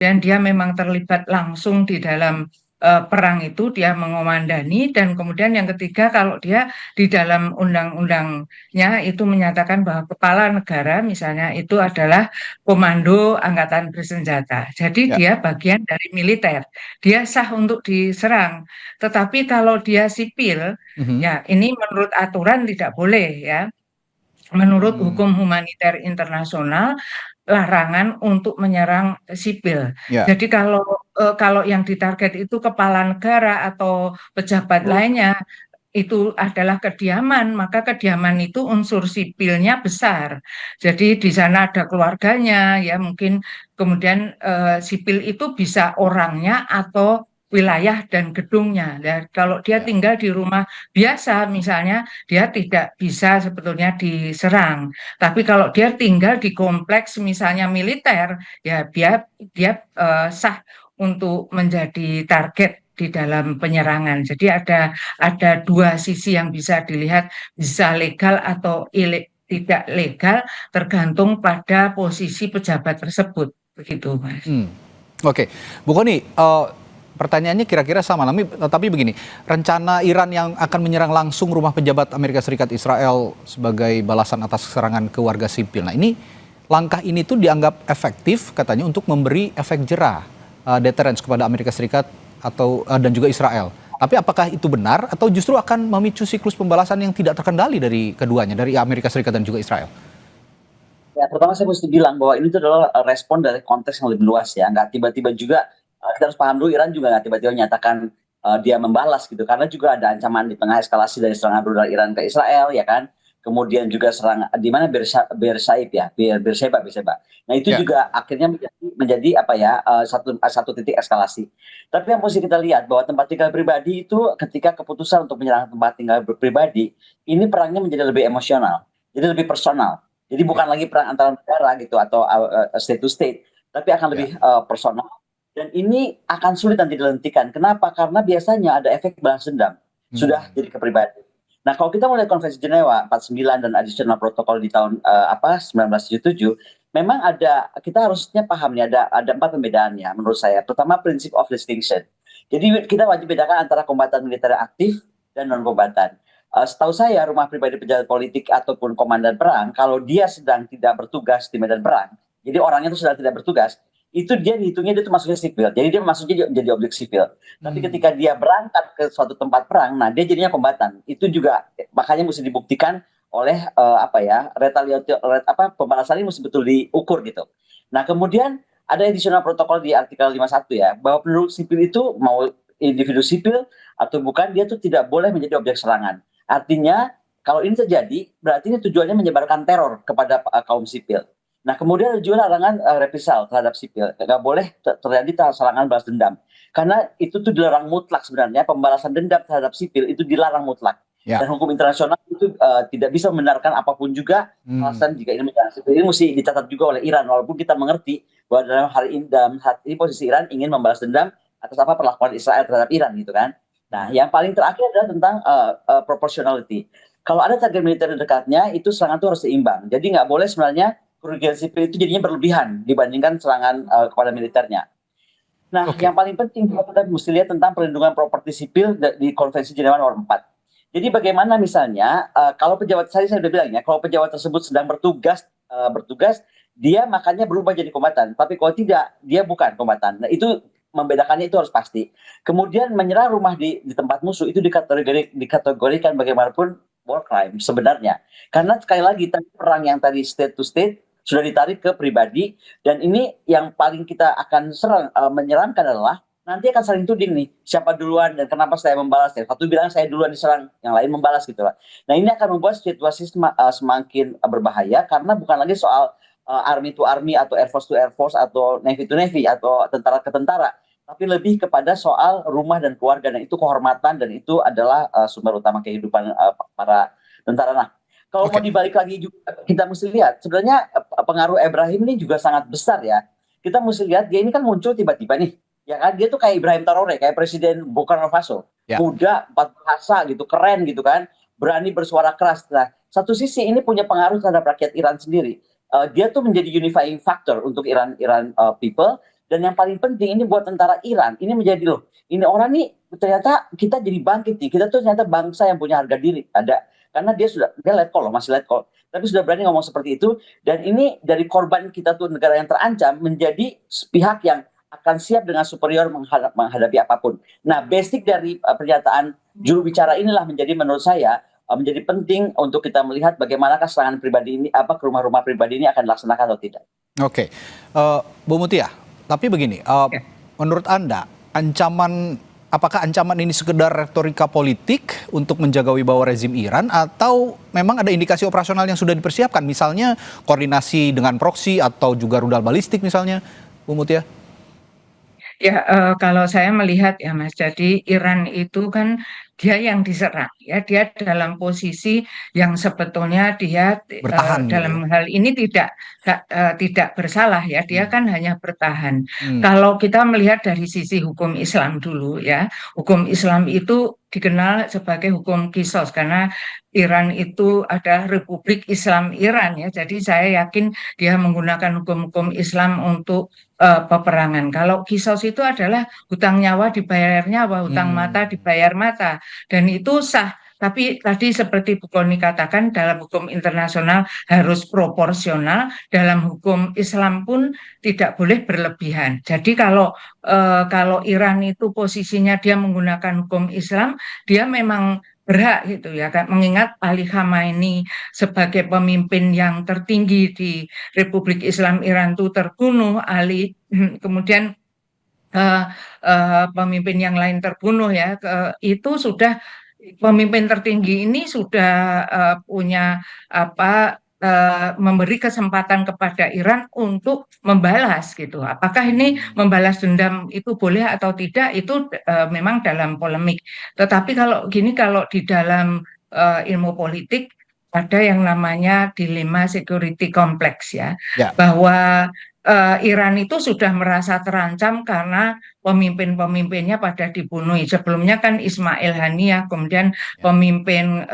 dan dia memang terlibat langsung di dalam perang itu, dia mengomandani. Dan kemudian yang ketiga, kalau dia di dalam undang-undangnya itu menyatakan bahwa kepala negara misalnya itu adalah komando angkatan bersenjata. Jadi Ya. dia bagian dari militer, dia sah untuk diserang. Tetapi kalau dia sipil, Mhm. ya ini menurut aturan tidak boleh ya. Menurut Hmm. hukum humaniter internasional, larangan untuk menyerang sipil. Ya. Jadi kalau yang ditarget itu kepala negara atau pejabat lainnya itu adalah kediaman, maka kediaman itu unsur sipilnya besar. Jadi di sana ada keluarganya, ya mungkin kemudian sipil itu bisa orangnya atau wilayah dan gedungnya. Dan kalau dia Ya. tinggal di rumah biasa, misalnya, dia tidak bisa sebetulnya diserang. Tapi kalau dia tinggal di kompleks misalnya militer, ya dia sah untuk menjadi target di dalam penyerangan. Jadi ada dua sisi yang bisa dilihat, bisa legal atau tidak legal, tergantung pada posisi pejabat tersebut. Begitu, Mas. Hmm. Oke, Bu Kony, pertanyaannya kira-kira sama, tapi begini, rencana Iran yang akan menyerang langsung rumah pejabat Amerika Serikat Israel sebagai balasan atas serangan ke warga sipil. Nah ini, langkah ini tuh dianggap efektif katanya untuk memberi efek jerah, deterrence kepada Amerika Serikat atau dan juga Israel. Tapi apakah itu benar atau justru akan memicu siklus pembalasan yang tidak terkendali dari keduanya, dari Amerika Serikat dan juga Israel? Ya, pertama saya mesti bilang bahwa ini tuh adalah respon dari konteks yang lebih luas ya. Nggak tiba-tiba juga, kita harus paham dulu Iran juga nggak tiba-tiba menyatakan dia membalas gitu. Karena juga ada ancaman di tengah eskalasi dari serangan rudal Iran ke Israel ya kan. Kemudian juga serangan di mana Beersheba ya, Beersheba. Nah itu Ya. juga akhirnya menjadi apa ya, satu titik eskalasi. Tapi yang mesti kita lihat bahwa tempat tinggal pribadi itu ketika keputusan untuk menyerang tempat tinggal pribadi, ini perangnya menjadi lebih emosional, jadi lebih personal. Jadi bukan Ya. lagi perang antara negara gitu atau state to state, tapi akan Ya. lebih personal. Dan ini akan sulit nanti dihentikan. Kenapa? Karena biasanya ada efek balas dendam. Sudah Hmm. jadi ke pribadi. Nah, kalau kita melihat Konvensi Jenewa 49 dan additional protokol di tahun 1977, memang kita harusnya paham nih ada 4 pembedaannya menurut saya. Pertama, prinsip of distinction. Jadi kita wajib bedakan antara kombatan militer aktif dan non kombatan. Setahu saya rumah pribadi pejabat politik ataupun komandan perang, kalau dia sedang tidak bertugas di medan perang, jadi orangnya itu sedang tidak bertugas, itu dia dihitungnya dia itu masuknya sipil, jadi dia masuknya jadi objek sipil. Tapi Hmm. ketika dia berangkat ke suatu tempat perang, nah dia jadinya kombatan. Itu juga makanya mesti dibuktikan oleh pembalasan ini mesti betul diukur gitu. Nah kemudian ada additional protokol di artikel 51 ya, bahwa penduduk sipil itu mau individu sipil atau bukan, dia tuh tidak boleh menjadi objek serangan. Artinya kalau ini terjadi, berarti ini tujuannya menyebarkan teror kepada kaum sipil. Nah, kemudian ada juga larangan reprisal terhadap sipil. Nggak boleh terjadi serangan balas dendam. Karena itu tuh dilarang mutlak sebenarnya, pembalasan dendam terhadap sipil itu dilarang mutlak. Ya. Dan hukum internasional itu tidak bisa membenarkan apapun juga alasan jika ini menyerang sipil. Ini mesti dicatat juga oleh Iran, walaupun kita mengerti bahwa dalam hari ini posisi Iran ingin membalas dendam atas apa perlakuan Israel terhadap Iran gitu kan. Nah, yang paling terakhir adalah tentang proportionality. Kalau ada target militer di dekatnya, itu serangan itu harus seimbang. Jadi nggak boleh sebenarnya kerugian sipil itu jadinya berlebihan dibandingkan serangan kepada militernya. Nah, Oke. yang paling penting kita mesti lihat tentang perlindungan properti sipil di Konvensi Jenewa nomor 4. Jadi bagaimana misalnya kalau pejabat saya sudah bilang ya, kalau pejabat tersebut sedang bertugas, dia makanya berubah jadi kombatan. Tapi kalau tidak, dia bukan kombatan. Nah, itu membedakannya itu harus pasti. Kemudian menyerang rumah di tempat musuh itu dikategorikan bagaimanapun war crime sebenarnya. Karena sekali lagi perang yang tadi state to state sudah ditarik ke pribadi, dan ini yang paling kita akan menyeramkan adalah nanti akan saling tuding nih, siapa duluan dan kenapa saya membalas. Satu bilang saya duluan diserang, yang lain membalas gitu lah. Nah ini akan membuat situasi semakin berbahaya, karena bukan lagi soal army to army atau air force to air force atau navy to navy atau tentara ke tentara, tapi lebih kepada soal rumah dan keluarga, dan itu kehormatan, dan itu adalah sumber utama kehidupan para tentara. Nah, kalau mau Oke. dibalik lagi juga, kita mesti lihat sebenarnya pengaruh Ibrahim ini juga sangat besar ya. Kita mesti lihat dia ini kan muncul tiba-tiba nih, ya kan, dia tuh kayak Ibrahim Traore, kayak Presiden Burkina Faso, Ya. muda, empat bahasa gitu, keren gitu kan, berani bersuara keras. Nah, satu sisi ini punya pengaruh terhadap rakyat Iran sendiri. Dia tuh menjadi unifying factor untuk Iran people, Dan yang paling penting ini buat tentara Iran, ini menjadi loh, ini orang nih ternyata kita jadi bangkit nih. Kita tuh ternyata bangsa yang punya harga diri. Ada karena dia let call loh, masih let call. Tapi sudah berani ngomong seperti itu dan ini dari korban kita tuh negara yang terancam menjadi pihak yang akan siap dengan superior menghadapi apapun. Nah, basic dari pernyataan juru bicara inilah menjadi menurut saya menjadi penting untuk kita melihat bagaimanakah serangan pribadi ini ke rumah-rumah pribadi ini akan dilaksanakan atau tidak. Oke, Bu Mutia, tapi begini, Ya. menurut Anda, apakah ancaman ini sekedar retorika politik untuk menjaga wibawa rezim Iran atau memang ada indikasi operasional yang sudah dipersiapkan, misalnya koordinasi dengan proksi atau juga rudal balistik misalnya, Bu Mutia? Ya, kalau saya melihat ya Mas, jadi Iran itu kan dia yang diserang, ya dia dalam posisi yang sebetulnya dia Bertahan gitu ya? dalam hal ini tidak bersalah ya, dia Hmm. kan hanya bertahan. Hmm. Kalau kita melihat dari sisi hukum Islam dulu ya, hukum Islam itu dikenal sebagai hukum kisos karena Iran itu adalah Republik Islam Iran ya, jadi saya yakin dia menggunakan hukum-hukum Islam untuk peperangan. Kalau kisos itu adalah hutang nyawa dibayar nyawa, hutang mata Hmm. dibayar mata, dan itu sah. Tapi tadi seperti Bu Kony katakan, dalam hukum internasional harus proporsional, dalam hukum Islam pun tidak boleh berlebihan. Jadi kalau Iran itu posisinya dia menggunakan hukum Islam, dia memang berhak gitu ya kan, mengingat Ali Khamenei sebagai pemimpin yang tertinggi di Republik Islam Iran itu terbunuh, Ali kemudian eh, pemimpin yang lain terbunuh ya, itu sudah pemimpin tertinggi ini sudah punya memberi kesempatan kepada Iran untuk membalas gitu. Apakah ini membalas dendam itu boleh atau tidak itu memang dalam polemik. Tetapi kalau di dalam ilmu politik ada yang namanya dilema security complex ya, Ya. bahwa Iran itu sudah merasa terancam karena pemimpin-pemimpinnya pada dibunuh. Sebelumnya kan Ismail Haniyah, kemudian Ya. pemimpin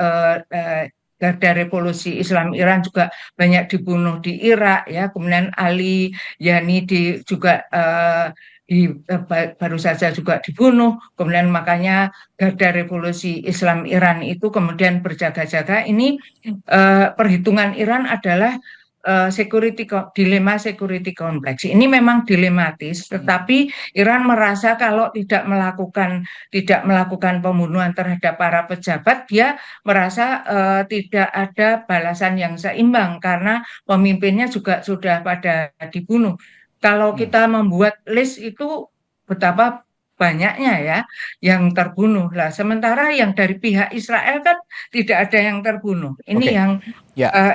Garda Revolusi Islam Iran juga banyak dibunuh di Irak ya. Kemudian Ali Yani juga baru saja juga dibunuh. Kemudian makanya Garda Revolusi Islam Iran itu kemudian berjaga-jaga. Ini perhitungan Iran adalah dilema security complex. Ini memang dilematis, tetapi Iran merasa kalau tidak melakukan pembunuhan terhadap para pejabat, dia merasa tidak ada balasan yang seimbang karena pemimpinnya juga sudah pada dibunuh. Kalau Hmm. kita membuat list itu betapa banyaknya ya yang terbunuh lah. Sementara yang dari pihak Israel kan tidak ada yang terbunuh. Ini Oke. Ya.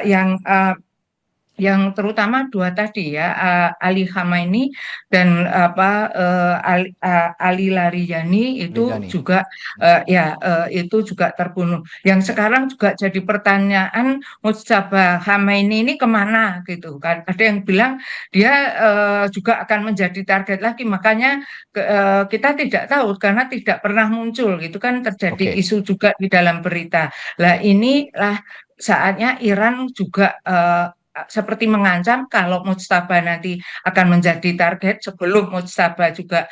yang terutama dua tadi ya, Ali Khamenei dan Ali Larijani itu Rijani. juga itu juga terbunuh. Yang Ya. sekarang juga jadi pertanyaan, Mujtaba Khamenei ini kemana gitu kan? Ada yang bilang dia juga akan menjadi target lagi. Makanya kita tidak tahu karena tidak pernah muncul gitu kan, terjadi Oke. isu juga di dalam berita. Lah Ya. inilah saatnya Iran juga seperti mengancam kalau Mujtaba nanti akan menjadi target sebelum Mujtaba juga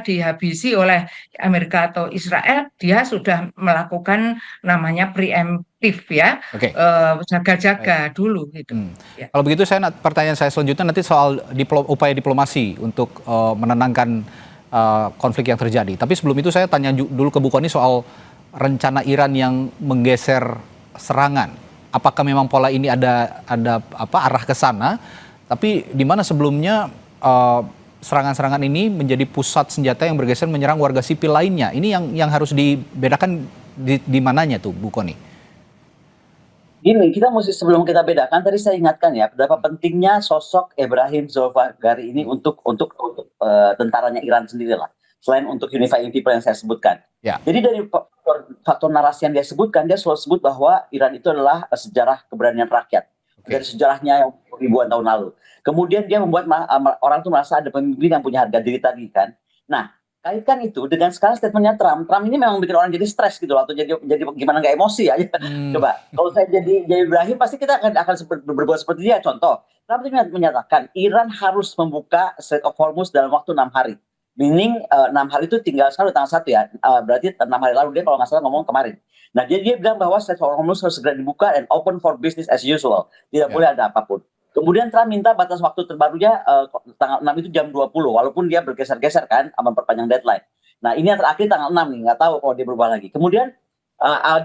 dihabisi oleh Amerika atau Israel, dia sudah melakukan namanya preemptif ya, Oke. Baik. jaga-jaga dulu gitu. Ya. Kalau begitu pertanyaan saya selanjutnya nanti soal upaya diplomasi untuk menenangkan konflik yang terjadi. Tapi sebelum itu saya tanya dulu ke Bu Kony soal rencana Iran yang menggeser serangan. Apakah memang pola ini ada arah ke sana? Tapi di mana sebelumnya serangan-serangan ini menjadi pusat senjata yang bergeser menyerang warga sipil lainnya. Ini yang harus dibedakan di mananya tuh, Bu Kony? Gini, kita mesti sebelum kita bedakan, tadi saya ingatkan ya, berapa pentingnya sosok Ibrahim Zulfikar ini untuk tentaranya Iran sendiri lah. Selain untuk unifying people yang saya sebutkan. Ya. Jadi dari faktor narasi yang dia sebutkan, dia selalu sebut bahwa Iran itu adalah sejarah keberanian rakyat. Oke. Dari sejarahnya yang ribuan tahun lalu. Kemudian dia membuat orang itu merasa ada pemimpin yang punya harga diri tadi kan. Nah, kaitkan itu dengan sekarang statementnya Trump. Trump ini memang bikin orang jadi stres gitu loh, atau jadi gimana nggak emosi aja. Coba, kalau saya jadi Ibrahim pasti kita akan berbuat seperti dia. Contoh, Trump itu menyatakan Iran harus membuka Strait of Hormuz dalam waktu 6 hari. Meaning 6 hari itu tinggal sekarang tanggal 1 ya, berarti 6 hari lalu dia kalau nggak salah ngomong kemarin. Nah dia bilang bahwa Strait of Hormuz harus segera dibuka and open for business as usual. Tidak boleh ada apapun. Kemudian Trump minta batas waktu terbarunya tanggal 6 itu jam 20, walaupun dia bergeser-geser kan, memperpanjang deadline. Nah ini yang terakhir tanggal 6 nih, nggak tahu kalau dia berubah lagi. Kemudian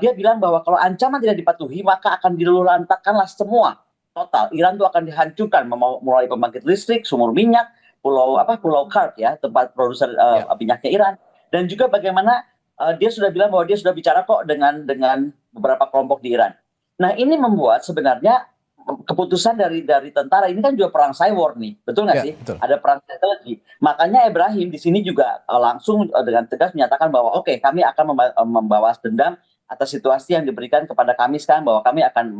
dia bilang bahwa kalau ancaman tidak dipatuhi, maka akan diluluh-lantakkanlah semua. Total, Iran itu akan dihancurkan, mulai pembangkit listrik, sumur minyak, Pulau Kart ya, tempat produser minyaknya Iran. Dan juga bagaimana dia sudah bilang bahwa dia sudah bicara kok dengan beberapa kelompok di Iran. Nah ini membuat sebenarnya keputusan dari tentara ini kan juga perang cyber nih, betul nggak sih? Betul. Ada perang strategi. Makanya Ibrahim di sini juga langsung dengan tegas menyatakan bahwa oke, kami akan membalas dendam atas situasi yang diberikan kepada kami sekarang, bahwa kami akan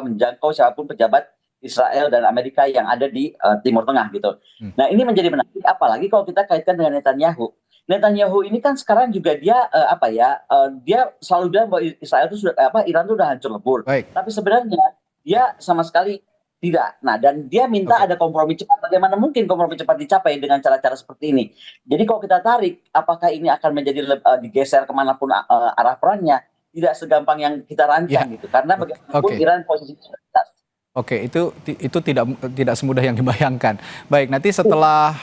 menjangkau siapapun pejabat Israel dan Amerika yang ada di Timur Tengah gitu. Nah ini menjadi menarik, apalagi kalau kita kaitkan dengan Netanyahu. Netanyahu ini kan sekarang juga dia dia selalu bilang bahwa Israel itu Iran itu sudah hancur lebur. Baik. Tapi sebenarnya dia sama sekali tidak. Nah, dan dia minta ada kompromi cepat. Bagaimana mungkin kompromi cepat dicapai dengan cara-cara seperti ini? Jadi kalau kita tarik, apakah ini akan menjadi digeser kemanapun arah perannya? Tidak segampang yang kita rancang gitu. Karena bagaimanapun Iran posisi sudah jelas. Oke, itu tidak semudah yang dibayangkan. Baik, nanti setelah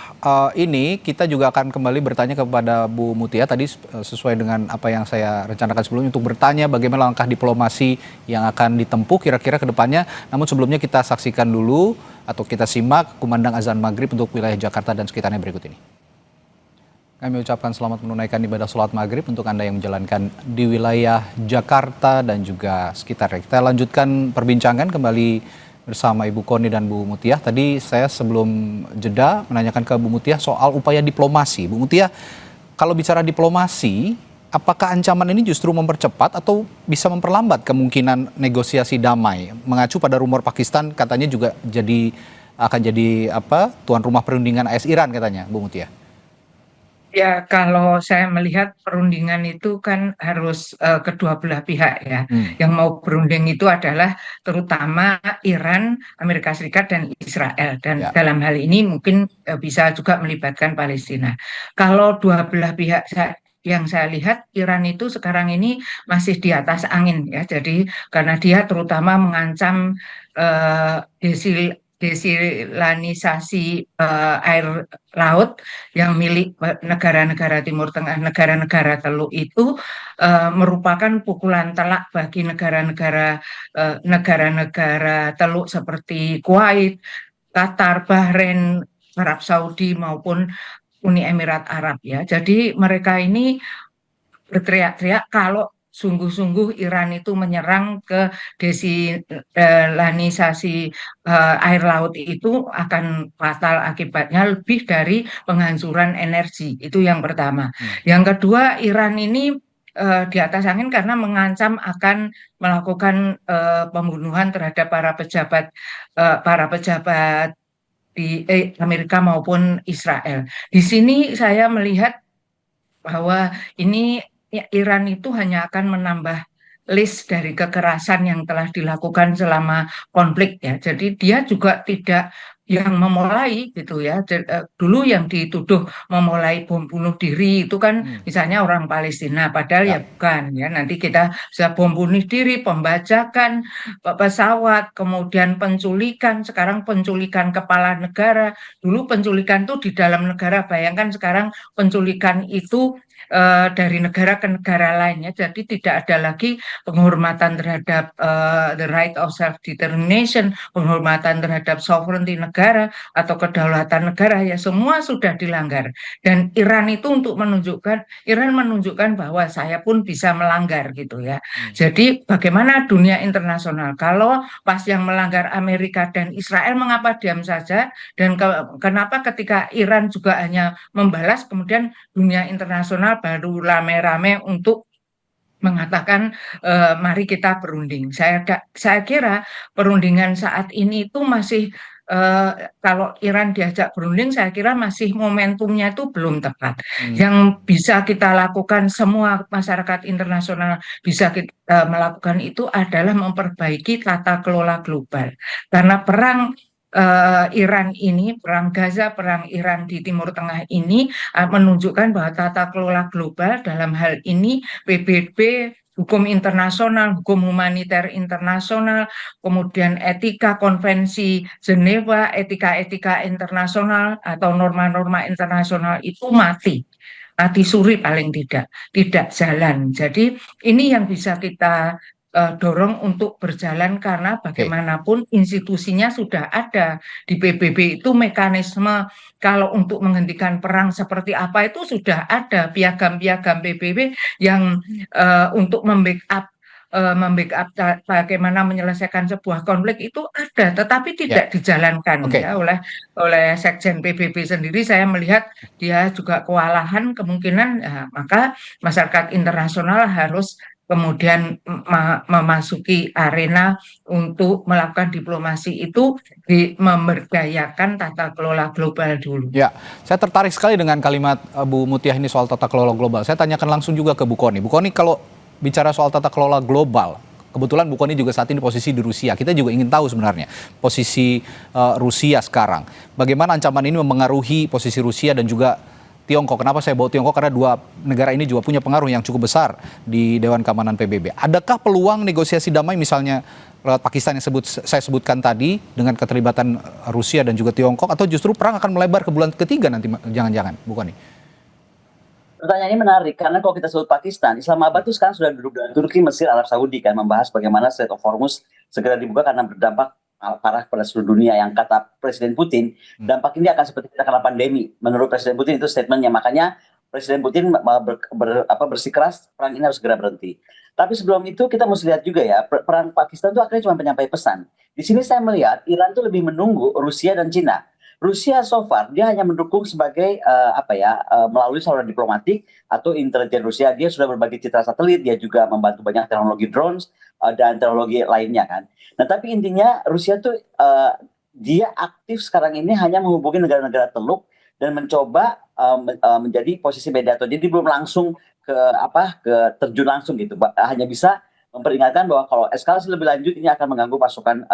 ini kita juga akan kembali bertanya kepada Bu Mutia tadi sesuai dengan apa yang saya rencanakan sebelumnya untuk bertanya bagaimana langkah diplomasi yang akan ditempuh kira-kira ke depannya. Namun sebelumnya kita saksikan dulu atau kita simak kumandang azan maghrib untuk wilayah Jakarta dan sekitarnya berikut ini. Kami ucapkan selamat menunaikan ibadah sholat maghrib untuk Anda yang menjalankan di wilayah Jakarta dan juga sekitarnya. Kita lanjutkan perbincangan kembali bersama Ibu Koni dan Bu Mutia. Tadi saya sebelum jeda menanyakan ke Bu Mutia soal upaya diplomasi. Bu Mutia, kalau bicara diplomasi, apakah ancaman ini justru mempercepat atau bisa memperlambat kemungkinan negosiasi damai? Mengacu pada rumor Pakistan katanya juga akan jadi tuan rumah perundingan AS Iran katanya, Bu Mutia. Ya, kalau saya melihat perundingan itu kan harus kedua belah pihak ya. Yang mau berunding itu adalah terutama Iran, Amerika Serikat, dan Israel. Dan dalam hal ini mungkin bisa juga melibatkan Palestina. Kalau dua belah pihak yang saya lihat, Iran itu sekarang ini masih di atas angin ya. Jadi karena dia terutama mengancam desilanisasi air laut yang milik negara-negara Timur Tengah, negara-negara Teluk itu merupakan pukulan telak bagi negara-negara Teluk seperti Kuwait, Qatar, Bahrain, Arab Saudi maupun Uni Emirat Arab ya. Jadi mereka ini berteriak-teriak kalau sungguh-sungguh Iran itu menyerang ke desilanisasi air laut itu akan fatal akibatnya lebih dari penghancuran energi. Itu yang pertama. Yang kedua, Iran ini di atas angin karena mengancam akan melakukan pembunuhan terhadap para pejabat di Amerika maupun Israel. Di sini saya melihat bahwa ini Iran itu hanya akan menambah list dari kekerasan yang telah dilakukan selama konflik ya. Jadi dia juga tidak yang memulai gitu ya. Dulu yang dituduh memulai bom bunuh diri itu kan misalnya orang Palestina, padahal ya bukan ya. Nanti kita bisa bom bunuh diri, pembajakan pesawat, kemudian penculikan, sekarang penculikan kepala negara. Dulu penculikan itu di dalam negara, bayangkan sekarang penculikan itu dari negara ke negara lainnya, jadi tidak ada lagi penghormatan terhadap the right of self-determination, penghormatan terhadap sovereignty negara atau kedaulatan negara, ya semua sudah dilanggar. Dan Iran menunjukkan bahwa saya pun bisa melanggar gitu ya. Jadi bagaimana dunia internasional kalau pas yang melanggar Amerika dan Israel mengapa diam saja, dan kenapa ketika Iran juga hanya membalas kemudian dunia internasional baru rame-rame untuk mengatakan mari kita berunding. Saya kira perundingan saat ini itu masih kalau Iran diajak berunding, saya kira masih momentumnya itu belum tepat. Hmm. Yang bisa kita lakukan, semua masyarakat internasional bisa kita melakukan itu adalah memperbaiki tata kelola global. Karena perang Iran ini, perang Gaza, perang Iran di Timur Tengah ini menunjukkan bahwa tata kelola global dalam hal ini PBB, hukum internasional, hukum humaniter internasional, kemudian etika konvensi Jenewa, etika-etika internasional atau norma-norma internasional itu mati suri paling tidak jalan. Jadi ini yang bisa kita dorong untuk berjalan karena Oke. bagaimanapun institusinya sudah ada di PBB itu mekanisme kalau untuk menghentikan perang seperti apa itu sudah ada piagam-piagam PBB yang untuk membackup bagaimana menyelesaikan sebuah konflik itu ada, tetapi Ya, tidak dijalankan oke. ya oleh Sekjen PBB sendiri. Saya melihat dia juga kewalahan kemungkinan, ya, maka masyarakat internasional harus kemudian memasuki arena untuk melakukan diplomasi itu memberdayakan tata kelola global dulu. Ya, saya tertarik sekali dengan kalimat Bu Mutia ini soal tata kelola global. Saya tanyakan langsung juga ke Bu Kony. Bu Kony, kalau bicara soal tata kelola global, kebetulan Bu Kony juga saat ini posisi di Rusia. Kita juga ingin tahu sebenarnya posisi Rusia sekarang. Bagaimana ancaman ini mempengaruhi posisi Rusia dan juga Tiongkok. Kenapa saya bawa Tiongkok? Karena dua negara ini juga punya pengaruh yang cukup besar di Dewan Keamanan PBB. Adakah peluang negosiasi damai misalnya lewat Pakistan yang saya sebutkan tadi dengan keterlibatan Rusia dan juga Tiongkok, atau justru perang akan melebar ke bulan ketiga nanti, jangan-jangan, Bu Kony? Pertanyaan ini menarik karena kalau kita sebut Pakistan, Islamabad itu sekarang sudah duduk dengan Turki, Mesir, Arab Saudi kan membahas bagaimana Strait of Hormuz segera dibuka karena berdampak parah pada seluruh dunia. Yang kata Presiden Putin, dampak ini akan seperti kita kena pandemi. Menurut Presiden Putin itu statementnya. Makanya Presiden Putin bersikeras perang ini harus segera berhenti. Tapi sebelum itu kita mesti lihat juga ya, perang Pakistan itu akhirnya cuma penyampai pesan. Di sini saya melihat Iran itu lebih menunggu Rusia dan Cina. Rusia so far dia hanya mendukung sebagai melalui saluran diplomatik atau intelijen Rusia. Dia sudah berbagi citra satelit, dia juga membantu banyak teknologi drones dan teknologi lainnya kan. Nah tapi intinya Rusia tuh dia aktif sekarang ini hanya menghubungi negara-negara Teluk dan mencoba menjadi posisi mediator. Jadi belum langsung ke terjun langsung gitu. Hanya bisa memperingatkan bahwa kalau eskalasi lebih lanjut ini akan mengganggu pasukan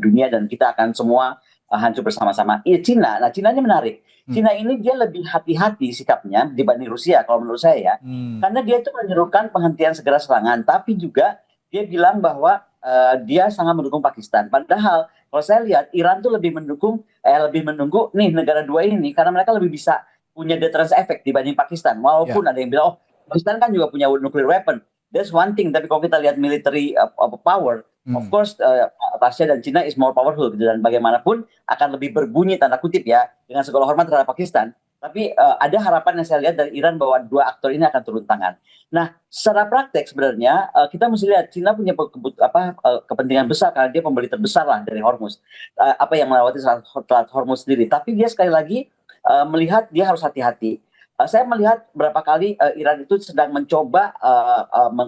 dunia dan kita akan semua hancur bersama-sama. Cina ini menarik. Cina ini dia lebih hati-hati sikapnya dibanding Rusia kalau menurut saya ya. Karena dia itu menyerukan penghentian segera serangan, tapi juga dia bilang bahwa dia sangat mendukung Pakistan. Padahal kalau saya lihat Iran tuh lebih menunggu nih negara dua ini karena mereka lebih bisa punya deterrence effect dibanding Pakistan. Walaupun ada yang bilang Pakistan kan juga punya nuclear weapon. That's one thing. Tapi kalau kita lihat military power, of course Rusia dan China is more powerful gitu, dan bagaimanapun akan lebih berbunyi tanda kutip ya dengan segala hormat terhadap Pakistan. Tapi ada harapan yang saya lihat dari Iran bahwa dua aktor ini akan turun tangan. Nah, secara praktek sebenarnya kita mesti lihat China punya kepentingan besar karena dia pembeli terbesar lah dari Hormuz. Yang melewati Selat Hormuz sendiri. Tapi dia sekali lagi melihat dia harus hati-hati. Saya melihat berapa kali Iran itu sedang mencoba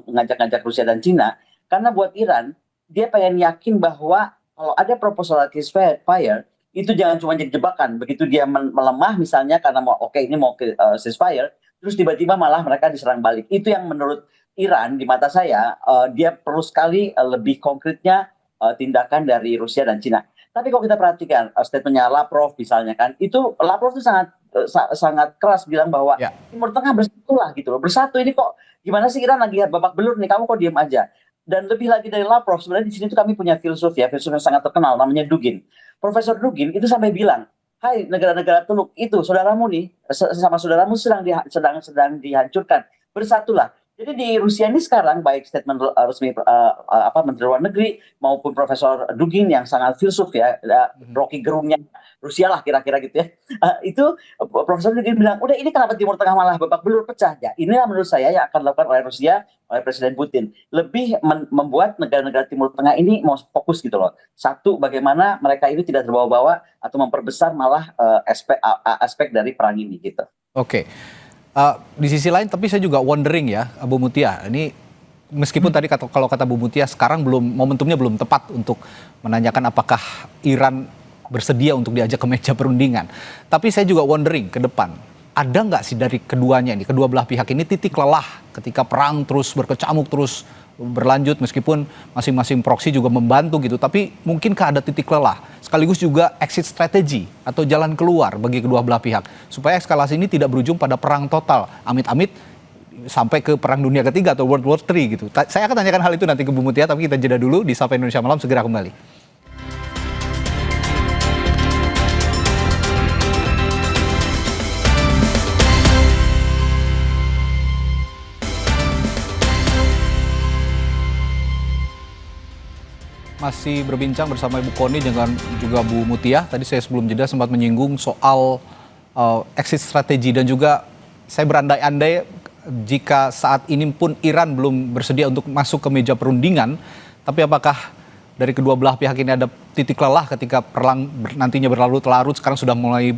mengajak-ngajak Rusia dan China karena buat Iran dia pengen yakin bahwa kalau ada proposal ceasefire itu jangan cuma jadi jebakan. Begitu dia melemah misalnya karena mau ceasefire, terus tiba-tiba malah mereka diserang balik. Itu yang menurut Iran di mata saya dia perlu sekali lebih konkretnya tindakan dari Rusia dan China. Tapi kalau kita perhatikan statementnya Lavrov misalnya kan, itu Lavrov itu sangat keras bilang bahwa Timur Tengah bersatulah gitu loh. Bersatu ini kok gimana sih Iran lagi babak belur nih, kamu kok diem aja. Dan lebih lagi dari Lavrov, sebenarnya di sini tuh kami punya filsuf yang sangat terkenal namanya Dugin. Profesor Dugin itu sampai bilang, hai negara-negara Teluk itu saudaramu nih, sama saudaramu sedang dihancurkan, bersatulah. Jadi di Rusia ini sekarang baik statement resmi Menteri Luar Negeri maupun Profesor Dugin yang sangat filsuf ya, Rocky Gerungnya Rusia lah kira-kira gitu ya. Itu Profesor Dugin bilang, udah ini kenapa Timur Tengah malah babak belur pecah ya? Inilah menurut saya yang akan dilakukan oleh Rusia, oleh Presiden Putin. Lebih membuat negara-negara Timur Tengah ini mau fokus gitu loh. Satu, bagaimana mereka ini tidak terbawa-bawa atau memperbesar malah aspek dari perang ini gitu. Oke. Di sisi lain, tapi saya juga wondering ya, Bu Mutia, ini meskipun tadi kalau kata Bu Mutia sekarang momentumnya belum tepat untuk menanyakan apakah Iran bersedia untuk diajak ke meja perundingan. Tapi saya juga wondering ke depan, ada nggak sih dari keduanya ini, kedua belah pihak ini titik lelah ketika perang terus berkecamuk, terus berlanjut meskipun masing-masing proksi juga membantu gitu, tapi mungkinkah ada titik lelah sekaligus juga exit strategi atau jalan keluar bagi kedua belah pihak supaya eskalasi ini tidak berujung pada perang total, amit-amit sampai ke perang dunia ketiga atau World War III gitu. Saya akan tanyakan hal itu nanti ke Bu Mutia, tapi kita jeda dulu di Sapa Indonesia Malam, segera kembali. Masih berbincang bersama Ibu Koni dengan juga Bu Mutia. Tadi saya sebelum jeda sempat menyinggung soal exit strategi dan juga saya berandai-andai jika saat ini pun Iran belum bersedia untuk masuk ke meja perundingan, tapi apakah dari kedua belah pihak ini ada titik lelah ketika perang nantinya berlarut-larut, sekarang sudah mulai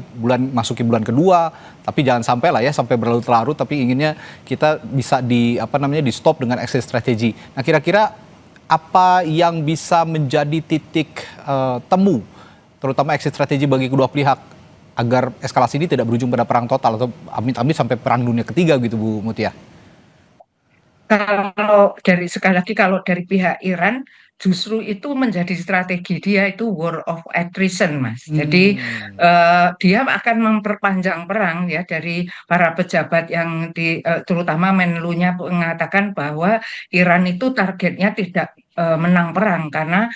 masuki bulan kedua, tapi jangan sampai lah ya sampai berlarut-larut, tapi inginnya kita bisa di stop dengan exit strategi. Nah, kira-kira apa yang bisa menjadi titik temu, terutama exit strategi bagi kedua pihak agar eskalasi ini tidak berujung pada perang total atau amit-amit sampai perang dunia ketiga gitu, Bu Mutia? Sekali lagi kalau dari pihak Iran justru itu menjadi strategi dia itu war of attrition, Mas. Jadi dia akan memperpanjang perang ya, dari para pejabat yang terutama Menlunya mengatakan bahwa Iran itu targetnya tidak menang perang karena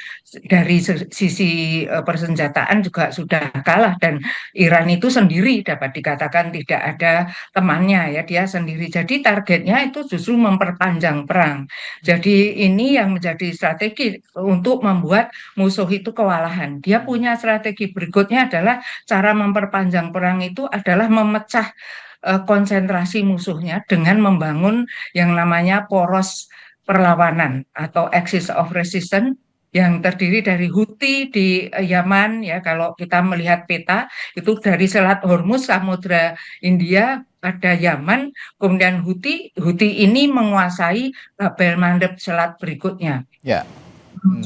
dari sisi persenjataan juga sudah kalah, dan Iran itu sendiri dapat dikatakan tidak ada temannya ya, dia sendiri. Jadi targetnya itu justru memperpanjang perang. Jadi ini yang menjadi strategi untuk membuat musuh itu kewalahan. Dia punya strategi berikutnya adalah cara memperpanjang perang itu adalah memecah konsentrasi musuhnya dengan membangun yang namanya poros perlawanan atau axis of resistance yang terdiri dari Houthi di Yaman ya, kalau kita melihat peta itu dari Selat Hormuz, Samudra India, ada Yaman, kemudian Houthi ini menguasai Bab el-Mandeb selat berikutnya. Ya.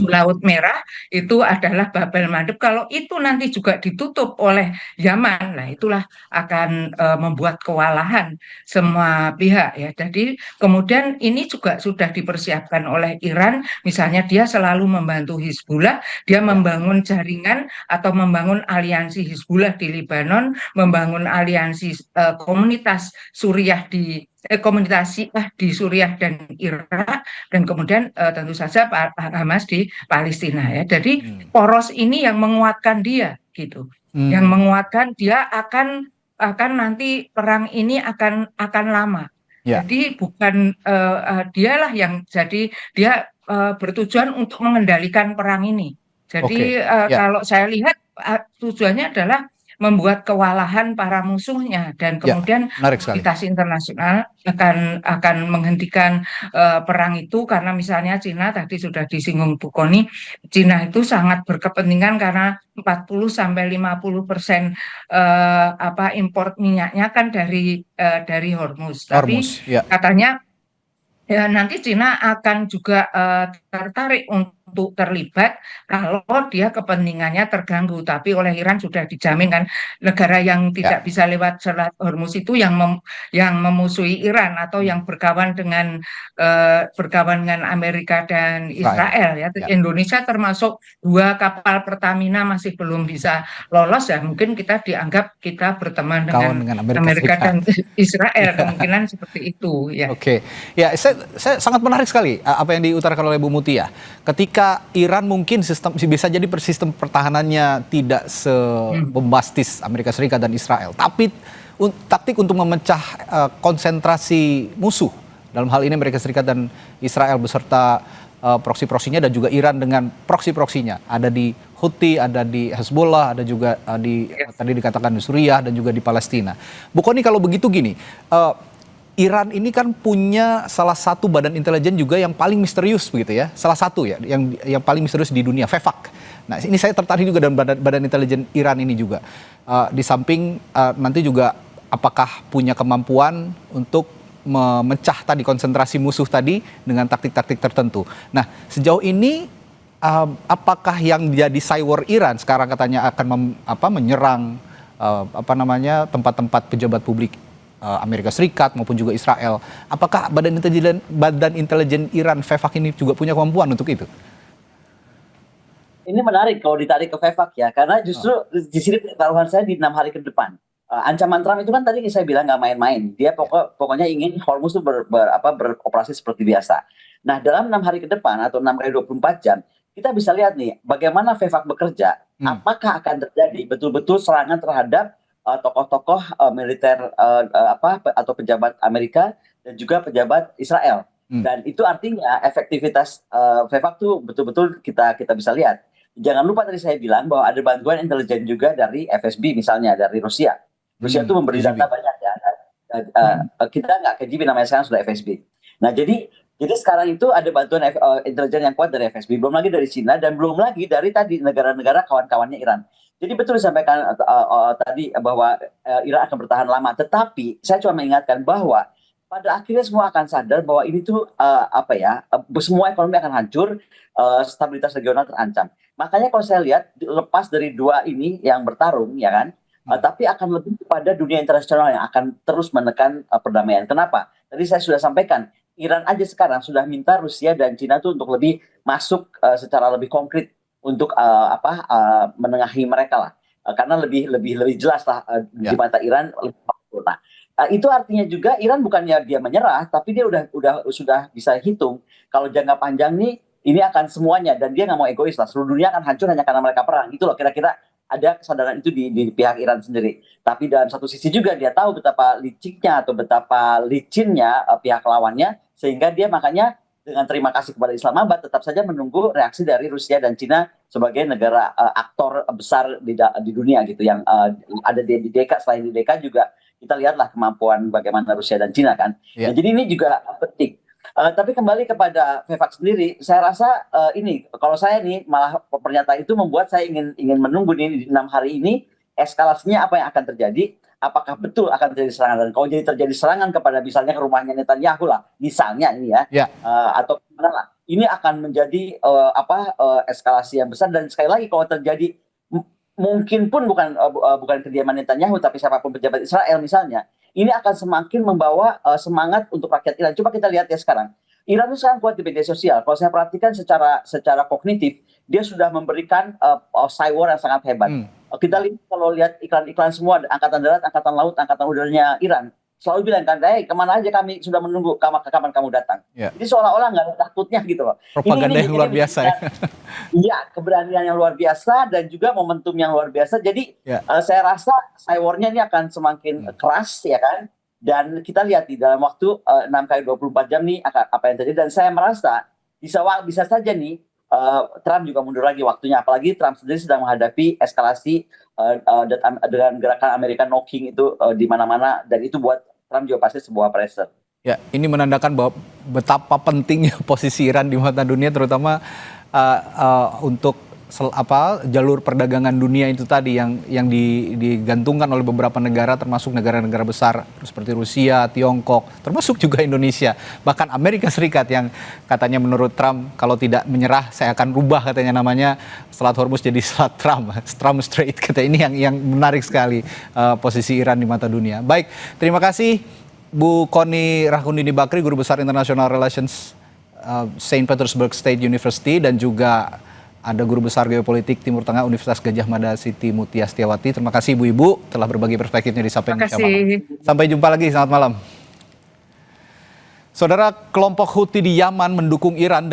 Laut Merah itu adalah Bab el-Mandeb. Kalau itu nanti juga ditutup oleh Yaman, nah itulah akan membuat kewalahan semua pihak ya. Jadi kemudian ini juga sudah dipersiapkan oleh Iran, misalnya dia selalu membantu Hizbullah, dia membangun jaringan atau membangun aliansi Hizbullah di Lebanon, membangun aliansi komunitas Suriah komunitas Syiah di Suriah dan Irak, dan kemudian tentu saja Hamas di Palestina ya. Jadi poros ini yang menguatkan dia gitu. Yang menguatkan dia akan nanti perang ini akan lama. Jadi bukan dialah yang jadi dia bertujuan untuk mengendalikan perang ini. Jadi kalau saya lihat tujuannya adalah membuat kewalahan para musuhnya, dan kemudian komunitas internasional akan menghentikan perang itu, karena misalnya Cina tadi sudah disinggung Bu Koni, Cina itu sangat berkepentingan karena 40-50% import minyaknya kan dari Hormuz. Tapi katanya ya, nanti Cina akan juga tertarik untuk terlibat kalau dia kepentingannya terganggu. Tapi oleh Iran sudah dijamin kan, negara yang tidak bisa lewat Selat Hormuz itu yang memusuhi Iran atau yang berkawan dengan Amerika dan Israel ya. Indonesia termasuk 2 kapal Pertamina masih belum bisa lolos ya, mungkin kita dianggap kita berteman dengan Amerika dan Israel, kemungkinan seperti itu ya. Ya, saya sangat menarik sekali apa yang diutarakan oleh Bu Mutia. Ketika Iran mungkin bisa jadi sistem pertahanannya tidak sebombastis Amerika Serikat dan Israel, tapi taktik untuk memecah konsentrasi musuh, dalam hal ini Amerika Serikat dan Israel beserta proksi-proksinya, dan juga Iran dengan proksi-proksinya, ada di Houthi, ada di Hezbollah, ada juga tadi dikatakan di Suriah dan juga di Palestina. Bu Koni, kalau begitu gini, Iran ini kan punya salah satu badan intelijen juga yang paling misterius begitu ya, salah satu ya yang paling misterius di dunia, VEFAK. Nah, ini saya tertarik juga dengan badan intelijen Iran ini juga. Di samping nanti juga apakah punya kemampuan untuk memecah tadi konsentrasi musuh tadi dengan taktik-taktik tertentu. Nah, sejauh ini apakah yang jadi cywar Iran sekarang katanya akan menyerang tempat-tempat pejabat publik Amerika Serikat maupun juga Israel. Apakah Badan Intelijen Iran Vefaq ini juga punya kemampuan untuk itu? Ini menarik kalau ditarik ke Vefaq ya, karena justru di sini taruhan saya di 6 hari ke depan. Ancaman Trump itu kan tadi saya bilang nggak main-main. Dia pokoknya ingin Hormuz itu beroperasi seperti biasa. Nah, dalam 6 hari ke depan atau 6 kali 24 jam, kita bisa lihat nih bagaimana Vefaq bekerja. Apakah akan terjadi betul-betul serangan terhadap tokoh-tokoh militer atau pejabat Amerika dan juga pejabat Israel. Dan itu artinya efektivitas Vefaq tuh betul-betul kita bisa lihat. Jangan lupa tadi saya bilang bahwa ada bantuan intelijen juga dari FSB misalnya, dari Rusia. Rusia itu memberi data banyak ya. Kita nggak KGB, namanya sekarang sudah FSB. Nah jadi sekarang itu ada bantuan intelijen yang kuat dari FSB, belum lagi dari Cina, dan belum lagi dari tadi negara-negara kawan-kawannya Iran. Jadi betul disampaikan tadi bahwa Iran akan bertahan lama. Tetapi saya cuma mengingatkan bahwa pada akhirnya semua akan sadar bahwa ini tuh semua ekonomi akan hancur, stabilitas regional terancam. Makanya kalau saya lihat lepas dari dua ini yang bertarung, ya kan, tapi akan lebih kepada dunia internasional yang akan terus menekan perdamaian. Kenapa? Tadi saya sudah sampaikan, Iran aja sekarang sudah minta Rusia dan Cina tuh untuk lebih masuk secara lebih konkret untuk menengahi mereka lah, karena lebih jelas lah di mata Iran. Nah, itu artinya juga Iran bukannya dia menyerah, tapi dia sudah bisa hitung kalau jangka panjang nih ini akan semuanya, dan dia nggak mau egois lah, seluruh dunia akan hancur hanya karena mereka perang. Itu loh kira-kira ada kesadaran itu di pihak Iran sendiri. Tapi dalam satu sisi juga dia tahu betapa liciknya atau betapa licinnya pihak lawannya, sehingga dia makanya dengan terima kasih kepada Islamabad tetap saja menunggu reaksi dari Rusia dan Cina sebagai negara aktor besar di dunia gitu, yang ada di DK. Selain di DK juga kita lihatlah kemampuan bagaimana Rusia dan Cina kan. Nah, jadi ini juga penting. Tapi kembali kepada Vefaq sendiri, saya rasa ini kalau saya nih malah pernyataan itu membuat saya ingin menunggu nih di 6 hari ini eskalasinya apa yang akan terjadi. Apakah betul akan terjadi serangan, dan kalau jadi terjadi serangan kepada misalnya ke rumahnya Netanyahu lah, misalnya ini ya. Atau mana lah, ini akan menjadi eskalasi yang besar. Dan sekali lagi kalau terjadi mungkin pun bukan kediaman Netanyahu, tapi siapapun pejabat Israel misalnya, ini akan semakin membawa semangat untuk rakyat Iran. Coba kita lihat ya sekarang, Iran itu sekarang kuat di media sosial. Kalau saya perhatikan secara kognitif, dia sudah memberikan cywar yang sangat hebat. Kita lihat kalau lihat iklan-iklan semua, angkatan darat, angkatan laut, angkatan udaranya Iran selalu bilang kan, kemana aja kami sudah menunggu, kapan kamu datang. Jadi seolah-olah nggak ada takutnya gitu loh. Propaganda yang luar biasa ya. Iya, keberanian yang luar biasa dan juga momentum yang luar biasa. Jadi saya rasa cywarnya ini akan semakin keras ya kan. Dan kita lihat di dalam waktu 6 kali 24 jam nih apa yang terjadi. Dan saya merasa bisa saja nih Trump juga mundur lagi waktunya. Apalagi Trump sendiri sedang menghadapi eskalasi dengan gerakan American knocking itu di mana-mana. Dan itu buat Trump juga pasti sebuah pressure. Ya, ini menandakan bahwa betapa pentingnya posisi Iran di mata dunia, terutama untuk jalur perdagangan dunia itu tadi yang digantungkan oleh beberapa negara, termasuk negara-negara besar seperti Rusia, Tiongkok, termasuk juga Indonesia, bahkan Amerika Serikat yang katanya menurut Trump kalau tidak menyerah saya akan rubah katanya namanya Selat Hormuz jadi Selat Trump Strait. Kata ini yang menarik sekali posisi Iran di mata dunia. Baik, terima kasih Bu Kony Rahundini Bakri, Guru Besar International Relations Saint Petersburg State University, dan juga ada Guru Besar Geopolitik Timur Tengah Universitas Gadjah Mada Siti Mutia Setiawati. Terima kasih Ibu telah berbagi perspektifnya di Sapa Indonesia Malam. Sampai jumpa lagi, selamat malam. Saudara, kelompok Houthi di Yaman mendukung Iran